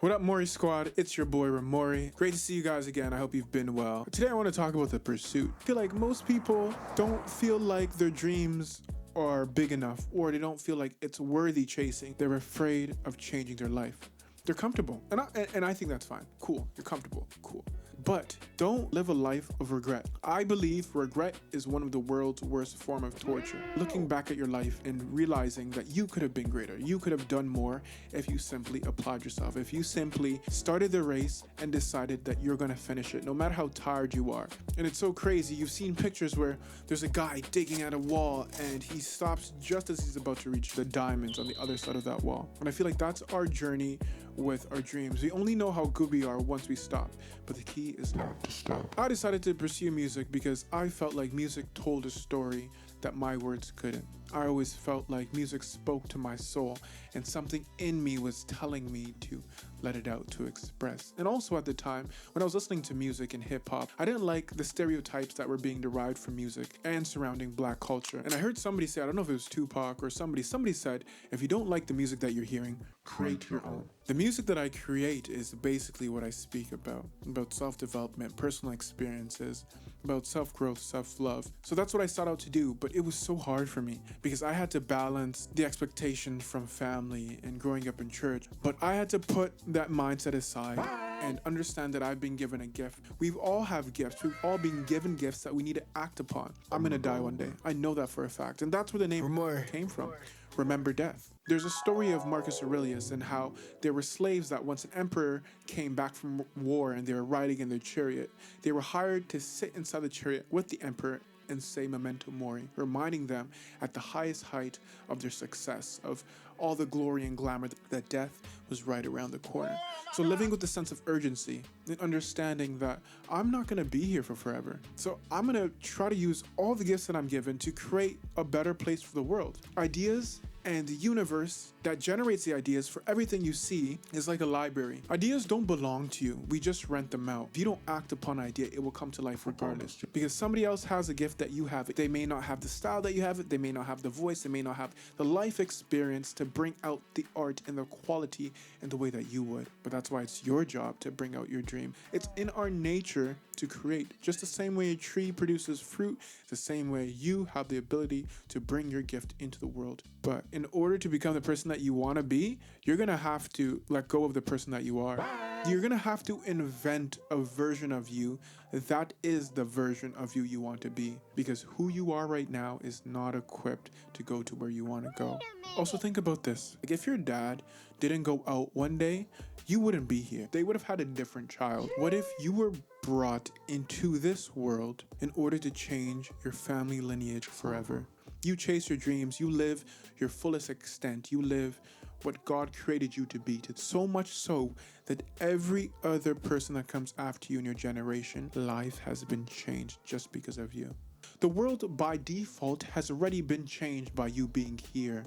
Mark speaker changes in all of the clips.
Speaker 1: What up, Maury Squad? It's your boy Remmorii. Great to see you guys again. I hope you've been well. Today I want to talk about the pursuit. I feel like most people don't feel like their dreams are big enough, or they don't feel like it's worthy chasing. They're afraid of changing their life. They're comfortable, and I think that's fine. Cool, you're comfortable, cool. But don't live a life of regret. I believe regret is one of the world's worst form of torture. Looking back at your life and realizing that you could have been greater, you could have done more if you simply applied yourself, if you simply started the race and decided that you're gonna finish it, no matter how tired you are. And it's so crazy, you've seen pictures where there's a guy digging at a wall and he stops just as he's about to reach the diamonds on the other side of that wall. And I feel like that's our journey with our dreams. We only know how good we are once we stop, but the key is not to stop. I decided to pursue music because I felt like music told a story that my words couldn't. I always felt like music spoke to my soul, and something in me was telling me to let it out, to express. And also at the time, when I was listening to music and hip hop, I didn't like the stereotypes that were being derived from music and surrounding black culture. And I heard somebody say, I don't know if it was Tupac or somebody said, if you don't like the music that you're hearing, create your own. The music that I create is basically what I speak about self-development, personal experiences, about self-growth, self-love. So that's what I sought out to do, but it was so hard for me because I had to balance the expectation from family and growing up in church, but I had to put that mindset aside and understand that I've been given a gift. We all have gifts. We've all been given gifts that we need to act upon. I'm gonna die one day. I know that for a fact. And that's where the name
Speaker 2: Remmorii
Speaker 1: came from. Remember death. There's a story of Marcus Aurelius and how there were slaves that once an emperor came back from war and they were riding in their chariot, they were hired to sit inside the chariot with the emperor and say memento mori, reminding them at the highest height of their success, of all the glory and glamour, that death was right around the corner. So living with a sense of urgency and understanding that I'm not gonna be here for forever. So I'm gonna try to use all the gifts that I'm given to create a better place for the world. Ideas and the universe that generates the ideas for everything you see is like a library. Ideas don't belong to you. We just rent them out. If you don't act upon an idea, it will come to life regardless. Because somebody else has a gift that you have. They may not have the style that you have. They may not have the voice. They may not have the life experience to bring out the art and the quality in the way that you would. But that's why it's your job to bring out your dream. It's in our nature to create. Just the same way a tree produces fruit, the same way you have the ability to bring your gift into the world. But in order to become the person that you want to be, you're going to have to let go of the person that you are. You're going to have to invent a version of you that is the version of you want to be. Because who you are right now is not equipped to go to where you want to go. Also think about this. Like if your dad didn't go out one day, you wouldn't be here. They would have had a different child. What if you were brought into this world in order to change your family lineage forever? You chase your dreams, you live your fullest extent, you live what God created you to be, to so much so that every other person that comes after you in your generation, life has been changed just because of you. The world by default has already been changed by you being here,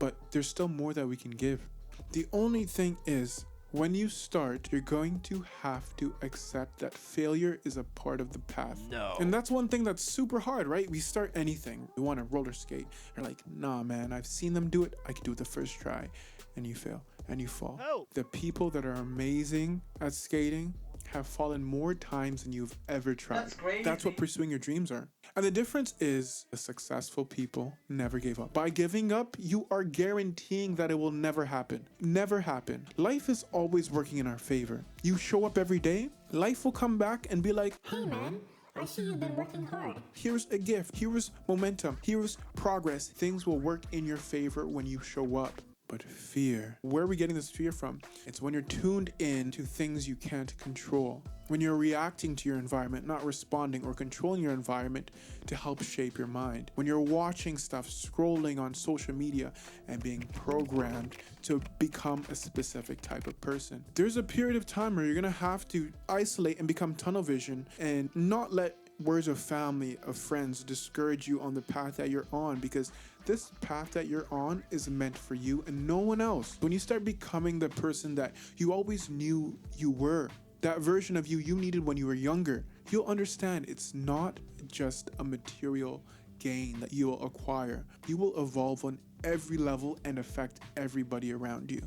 Speaker 1: but there's still more that we can give. The only thing is, when you start, you're going to have to accept that failure is a part of the path.
Speaker 2: No.
Speaker 1: And that's one thing that's super hard, right? We start anything. We want to roller skate. You're like, nah, man, I've seen them do it. I can do it the first try. And you fail and you fall.
Speaker 2: No.
Speaker 1: The people that are amazing at skating have fallen more times than you've ever tried.
Speaker 2: That's crazy.
Speaker 1: That's what pursuing your dreams are. And the difference is the successful people never gave up. By giving up, you are guaranteeing that it will never happen. Never happen. Life is always working in our favor. You show up every day, life will come back and be like,
Speaker 3: Hey man, I see you've been working hard.
Speaker 1: here's a gift, here's momentum, here's progress. Things will work in your favor when you show up. But fear, where are we getting this fear from? It's when you're tuned in to things you can't control. When you're reacting to your environment, not responding or controlling your environment to help shape your mind. When you're watching stuff, scrolling on social media and being programmed to become a specific type of person. There's a period of time where you're gonna have to isolate and become tunnel vision and not let words of family, of friends discourage you on the path that you're on, because this path that you're on is meant for you and no one else. When you start becoming the person that you always knew you were, that version of you needed when you were younger, you'll understand it's not just a material gain that you will acquire. You will evolve on every level and affect everybody around you.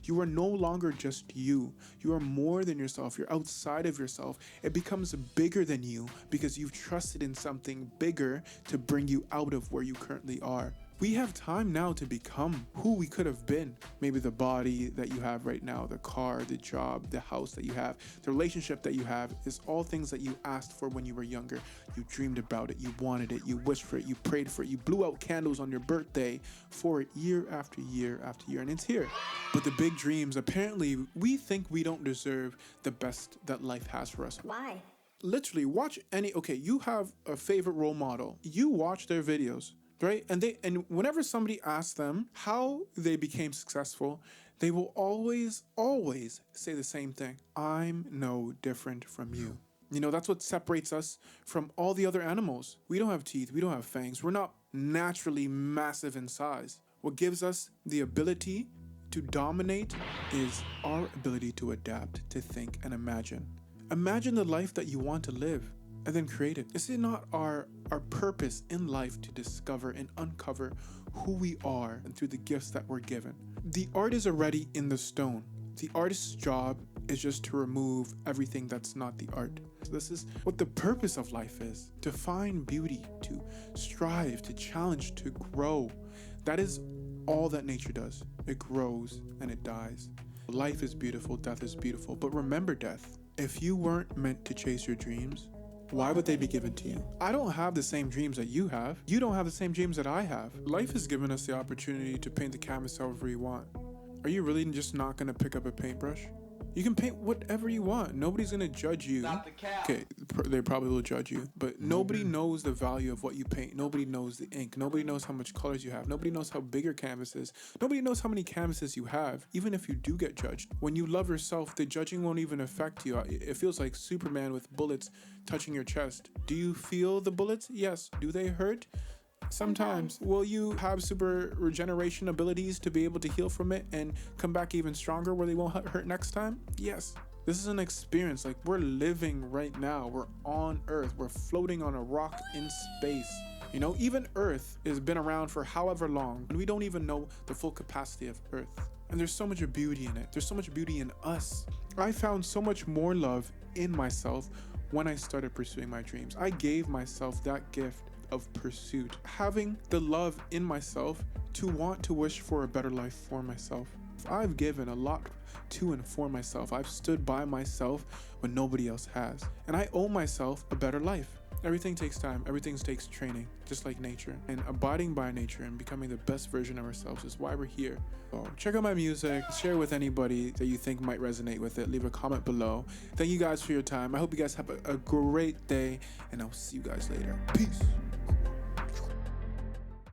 Speaker 1: You are no longer just you. You are more than yourself. You're outside of yourself. It becomes bigger than you because you've trusted in something bigger to bring you out of where you currently are. We have time now to become who we could have been. Maybe the body that you have right now, the car, the job, the house that you have, the relationship that you have is all things that you asked for when you were younger. You dreamed about it, you wanted it, you wished for it, you prayed for it, you blew out candles on your birthday for it year after year after year, and it's here. But the big dreams, apparently, we think we don't deserve the best that life has for us.
Speaker 3: Why?
Speaker 1: Literally, watch okay, you have a favorite role model. You watch their videos. Right? And whenever somebody asks them how they became successful, they will always say the same thing. I'm no different from you. You know, that's what separates us from all the other animals. We don't have teeth, we don't have fangs. We're not naturally massive in size. What gives us the ability to dominate is our ability to adapt, to think, and imagine. Imagine the life that you want to live. And then create it. Is it not our purpose in life to discover and uncover who we are and through the gifts that we're given? The art is already in the stone. The artist's job is just to remove everything that's not the art. So this is what the purpose of life is: to find beauty, to strive, to challenge, to grow. That is all that nature does. It grows and it dies. Life is beautiful, death is beautiful, but remember death. If you weren't meant to chase your dreams, why would they be given to you? I don't have the same dreams that you have. You don't have the same dreams that I have. Life has given us the opportunity to paint the canvas however you want. Are you really just not gonna pick up a paintbrush? You can paint whatever you want. Nobody's gonna judge you.
Speaker 2: Not the cow.
Speaker 1: Okay, they probably will judge you, but nobody knows the value of what you paint. Nobody knows the ink. Nobody knows how much colors you have. Nobody knows how big your canvas is. Nobody knows how many canvases you have, even if you do get judged. When you love yourself, the judging won't even affect you. It feels like Superman with bullets touching your chest. Do you feel the bullets? Yes. Do they hurt? Sometimes. Will you have super regeneration abilities to be able to heal from it and come back even stronger where they won't hurt next time? Yes. This is an experience. Like, we're living right now. We're on Earth. We're floating on a rock in space. You know, even Earth has been around for however long, and we don't even know the full capacity of Earth. And there's so much beauty in it. There's so much beauty in us. I found so much more love in myself when I started pursuing my dreams. I gave myself that gift of pursuit, having the love in myself to want to wish for a better life for myself. I've given a lot to and for myself. I've stood by myself when nobody else has, and I owe myself a better life. Everything takes time. Everything takes training, just like nature. And abiding by nature and becoming the best version of ourselves is why we're here. So check out my music, share with anybody that you think might resonate with it. Leave a comment below. Thank you guys for your time. I hope you guys have a great day, and I'll see you guys later. Peace.